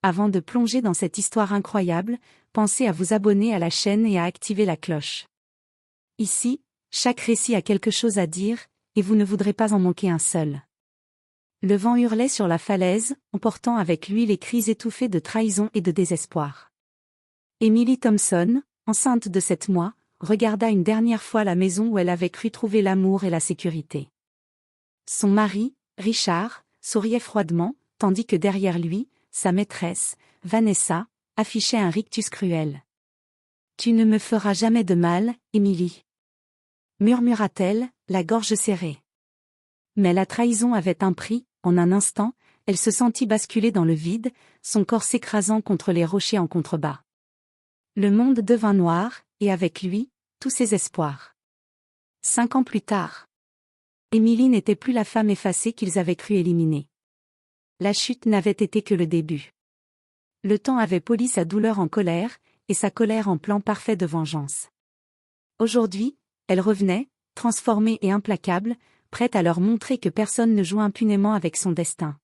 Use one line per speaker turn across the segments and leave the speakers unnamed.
Avant de plonger dans cette histoire incroyable, pensez à vous abonner à la chaîne et à activer la cloche. Ici, chaque récit a quelque chose à dire, et vous ne voudrez pas en manquer un seul. Le vent hurlait sur la falaise, emportant avec lui les cris étouffés de trahison et de désespoir. Emily Thompson, enceinte de 7 mois, regarda une dernière fois la maison où elle avait cru trouver l'amour et la sécurité. Son mari, Richard, souriait froidement, tandis que derrière lui, sa maîtresse, Vanessa, affichait un rictus cruel. « Tu ne me feras jamais de mal, Emily » murmura-t-elle, la gorge serrée. Mais la trahison avait un prix. En un instant, elle se sentit basculer dans le vide, son corps s'écrasant contre les rochers en contrebas. Le monde devint noir, et avec lui, tous ses espoirs. 5 ans plus tard, Emily n'était plus la femme effacée qu'ils avaient cru éliminer. La chute n'avait été que le début. Le temps avait poli sa douleur en colère, et sa colère en plan parfait de vengeance. Aujourd'hui, elle revenait, transformée et implacable, prête à leur montrer que personne ne joue impunément avec son destin.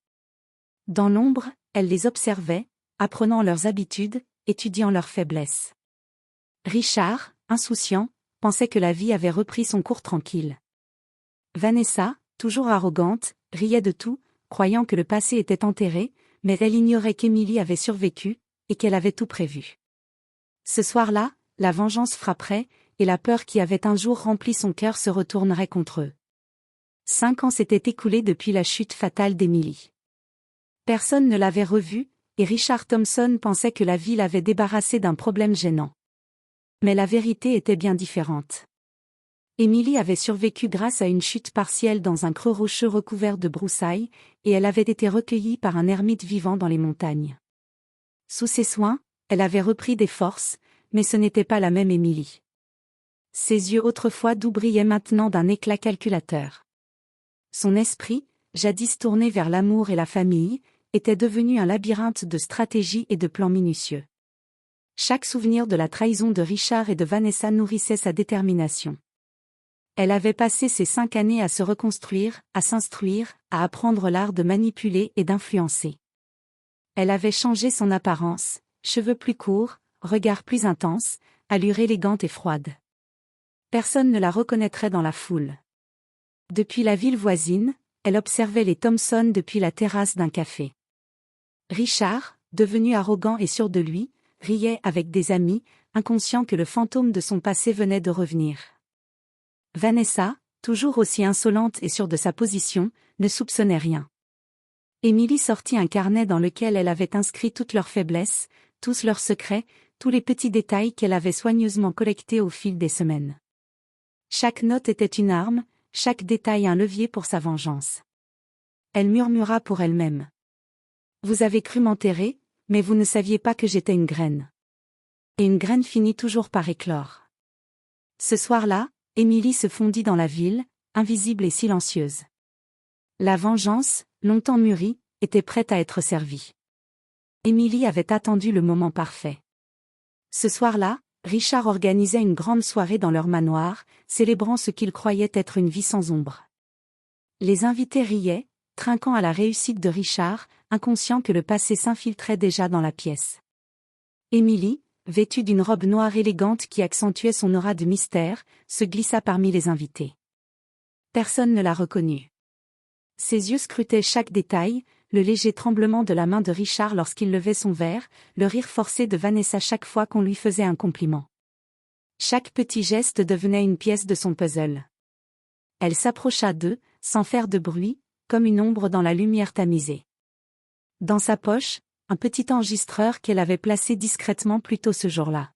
Dans l'ombre, elle les observait, apprenant leurs habitudes, étudiant leurs faiblesses. Richard, insouciant, pensait que la vie avait repris son cours tranquille. Vanessa, toujours arrogante, riait de tout, croyant que le passé était enterré, mais elle ignorait qu'Emily avait survécu, et qu'elle avait tout prévu. Ce soir-là, la vengeance frapperait, et la peur qui avait un jour rempli son cœur se retournerait contre eux. 5 ans s'étaient écoulés depuis la chute fatale d'Emily. Personne ne l'avait revue, et Richard Thompson pensait que la vie l'avait débarrassé d'un problème gênant. Mais la vérité était bien différente. Emily avait survécu grâce à une chute partielle dans un creux rocheux recouvert de broussailles, et elle avait été recueillie par un ermite vivant dans les montagnes. Sous ses soins, elle avait repris des forces, mais ce n'était pas la même Emily. Ses yeux autrefois doux brillaient maintenant d'un éclat calculateur. Son esprit, jadis tourné vers l'amour et la famille, était devenu un labyrinthe de stratégies et de plans minutieux. Chaque souvenir de la trahison de Richard et de Vanessa nourrissait sa détermination. Elle avait passé ces 5 années à se reconstruire, à s'instruire, à apprendre l'art de manipuler et d'influencer. Elle avait changé son apparence, cheveux plus courts, regard plus intense, allure élégante et froide. Personne ne la reconnaîtrait dans la foule. Depuis la ville voisine, elle observait les Thompson depuis la terrasse d'un café. Richard, devenu arrogant et sûr de lui, riait avec des amis, inconscient que le fantôme de son passé venait de revenir. Vanessa, toujours aussi insolente et sûre de sa position, ne soupçonnait rien. Emily sortit un carnet dans lequel elle avait inscrit toutes leurs faiblesses, tous leurs secrets, tous les petits détails qu'elle avait soigneusement collectés au fil des semaines. Chaque note était une arme, chaque détail un levier pour sa vengeance. Elle murmura pour elle-même. « Vous avez cru m'enterrer, mais vous ne saviez pas que j'étais une graine. » Et une graine finit toujours par éclore. Ce soir-là, Emily se fondit dans la ville, invisible et silencieuse. La vengeance, longtemps mûrie, était prête à être servie. Emily avait attendu le moment parfait. Ce soir-là, Richard organisait une grande soirée dans leur manoir, célébrant ce qu'il croyait être une vie sans ombre. Les invités riaient, trinquant à la réussite de Richard, inconscient que le passé s'infiltrait déjà dans la pièce. Emily, vêtue d'une robe noire élégante qui accentuait son aura de mystère, se glissa parmi les invités. Personne ne la reconnut. Ses yeux scrutaient chaque détail, le léger tremblement de la main de Richard lorsqu'il levait son verre, le rire forcé de Vanessa chaque fois qu'on lui faisait un compliment. Chaque petit geste devenait une pièce de son puzzle. Elle s'approcha d'eux, sans faire de bruit, comme une ombre dans la lumière tamisée. Dans sa poche, un petit enregistreur qu'elle avait placé discrètement plus tôt ce jour-là.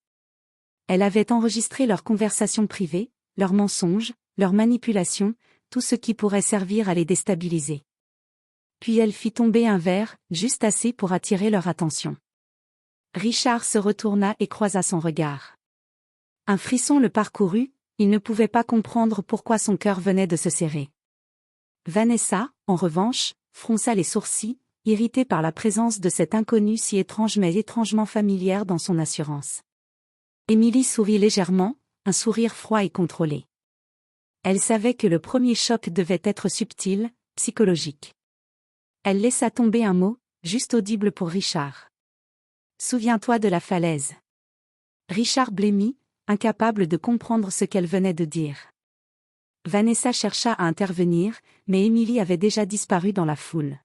Elle avait enregistré leurs conversations privées, leurs mensonges, leurs manipulations, tout ce qui pourrait servir à les déstabiliser. Puis elle fit tomber un verre, juste assez pour attirer leur attention. Richard se retourna et croisa son regard. Un frisson le parcourut, il ne pouvait pas comprendre pourquoi son cœur venait de se serrer. Vanessa, en revanche, fronça les sourcils, irritée par la présence de cet inconnu si étrange mais étrangement familière dans son assurance. Emily sourit légèrement, un sourire froid et contrôlé. Elle savait que le premier choc devait être subtil, psychologique. Elle laissa tomber un mot, juste audible pour Richard. Souviens-toi de la falaise. Richard blêmit, incapable de comprendre ce qu'elle venait de dire. Vanessa chercha à intervenir, mais Emily avait déjà disparu dans la foule.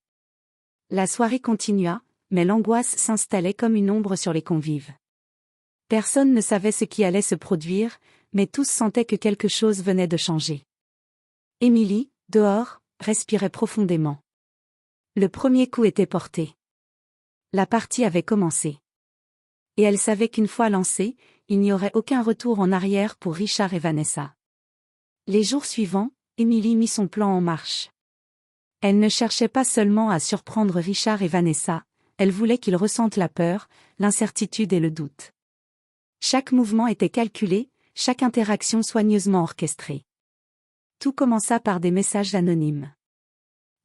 La soirée continua, mais l'angoisse s'installait comme une ombre sur les convives. Personne ne savait ce qui allait se produire, mais tous sentaient que quelque chose venait de changer. Emily, dehors, respirait profondément. Le premier coup était porté. La partie avait commencé. Et elle savait qu'une fois lancée, il n'y aurait aucun retour en arrière pour Richard et Vanessa. Les jours suivants, Emily mit son plan en marche. Elle ne cherchait pas seulement à surprendre Richard et Vanessa, elle voulait qu'ils ressentent la peur, l'incertitude et le doute. Chaque mouvement était calculé, chaque interaction soigneusement orchestrée. Tout commença par des messages anonymes.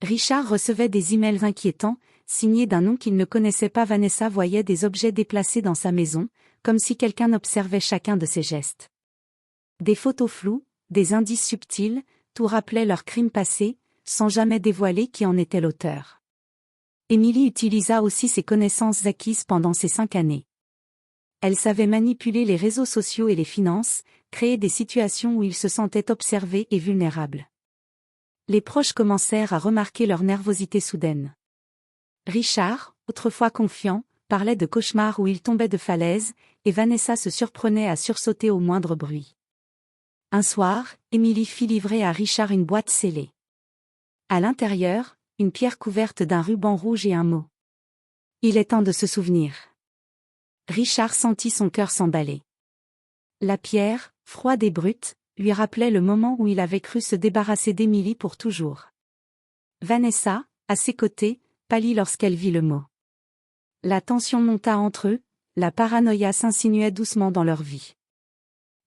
Richard recevait des emails inquiétants, signés d'un nom qu'il ne connaissait pas. Vanessa voyait des objets déplacés dans sa maison, comme si quelqu'un observait chacun de ses gestes. Des photos floues, des indices subtils, tout rappelait leur crime passé, sans jamais dévoiler qui en était l'auteur. Emily utilisa aussi ses connaissances acquises pendant ces 5 années. Elle savait manipuler les réseaux sociaux et les finances, créer des situations où ils se sentaient observés et vulnérables. Les proches commencèrent à remarquer leur nervosité soudaine. Richard, autrefois confiant, parlait de cauchemars où il tombait de falaise, et Vanessa se surprenait à sursauter au moindre bruit. Un soir, Emily fit livrer à Richard une boîte scellée. À l'intérieur, une pierre couverte d'un ruban rouge et un mot. Il est temps de se souvenir. Richard sentit son cœur s'emballer. La pierre, froide et brute, lui rappelait le moment où il avait cru se débarrasser d'Emily pour toujours. Vanessa, à ses côtés, pâlit lorsqu'elle vit le mot. La tension monta entre eux, la paranoïa s'insinuait doucement dans leur vie.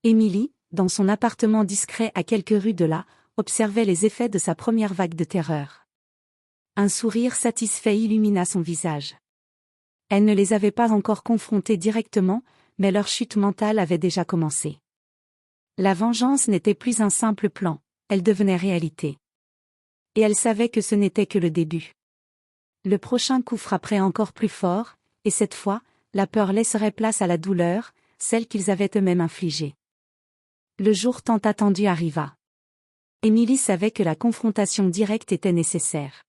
Emily, dans son appartement discret à quelques rues de là, observait les effets de sa première vague de terreur. Un sourire satisfait illumina son visage. Elle ne les avait pas encore confrontés directement, mais leur chute mentale avait déjà commencé. La vengeance n'était plus un simple plan, elle devenait réalité. Et elle savait que ce n'était que le début. Le prochain coup frapperait encore plus fort, et cette fois, la peur laisserait place à la douleur, celle qu'ils avaient eux-mêmes infligée. Le jour tant attendu arriva. Emily savait que la confrontation directe était nécessaire.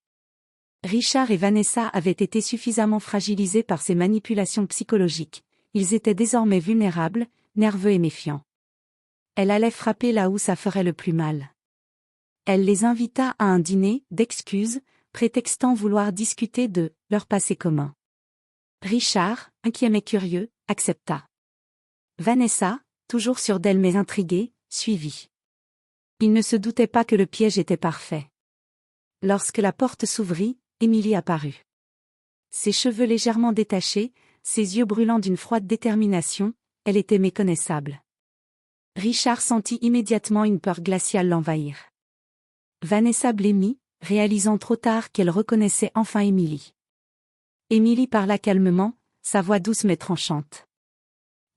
Richard et Vanessa avaient été suffisamment fragilisés par ces manipulations psychologiques, ils étaient désormais vulnérables, nerveux et méfiants. Elle allait frapper là où ça ferait le plus mal. Elle les invita à un dîner d'excuses, prétextant vouloir discuter de leur passé commun. Richard, inquiet mais curieux, accepta. Vanessa, toujours sûre d'elle mais intriguée, suivit. Il ne se doutait pas que le piège était parfait. Lorsque la porte s'ouvrit, Emily apparut. Ses cheveux légèrement détachés, ses yeux brûlants d'une froide détermination, elle était méconnaissable. Richard sentit immédiatement une peur glaciale l'envahir. Vanessa blêmit, réalisant trop tard qu'elle reconnaissait enfin Emily. Emily parla calmement, sa voix douce mais tranchante.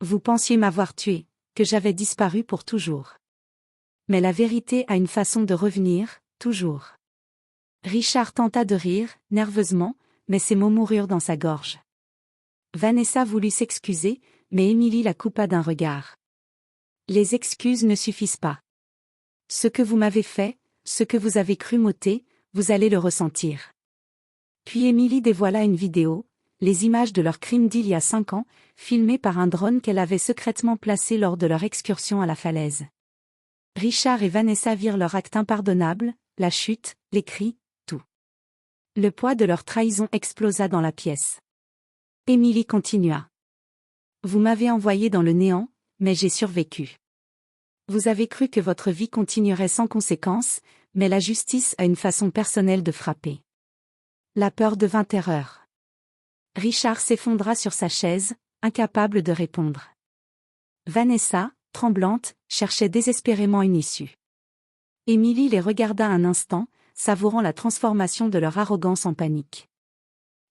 Vous pensiez m'avoir tué, que j'avais disparu pour toujours. Mais la vérité a une façon de revenir, toujours. Richard tenta de rire, nerveusement, mais ses mots moururent dans sa gorge. Vanessa voulut s'excuser, mais Emily la coupa d'un regard. Les excuses ne suffisent pas. Ce que vous m'avez fait, ce que vous avez cru m'ôter, vous allez le ressentir. Puis Emily dévoila une vidéo, les images de leur crime d'il y a 5 ans, filmées par un drone qu'elle avait secrètement placé lors de leur excursion à la falaise. Richard et Vanessa virent leur acte impardonnable, la chute, les cris, tout. Le poids de leur trahison explosa dans la pièce. Emily continua. Vous m'avez envoyé dans le néant, mais j'ai survécu. Vous avez cru que votre vie continuerait sans conséquence, mais la justice a une façon personnelle de frapper. La peur devint terreur. Richard s'effondra sur sa chaise, incapable de répondre. Vanessa, tremblante, cherchait désespérément une issue. Emily les regarda un instant, savourant la transformation de leur arrogance en panique.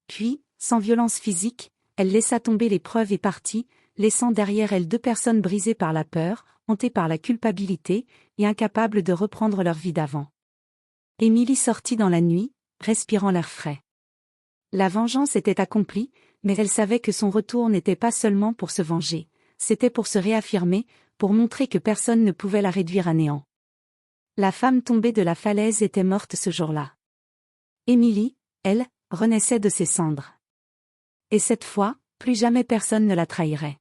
Puis, sans violence physique, elle laissa tomber les preuves et partit, laissant derrière elle 2 personnes brisées par la peur, hantées par la culpabilité, et incapables de reprendre leur vie d'avant. Emily sortit dans la nuit, respirant l'air frais. La vengeance était accomplie, Mais elle savait que son retour n'était pas seulement pour se venger, c'était pour se réaffirmer, pour montrer que personne ne pouvait la réduire à néant. La femme tombée de la falaise était morte ce jour-là. Émilie, elle, renaissait de ses cendres. Et cette fois, plus jamais personne ne la trahirait.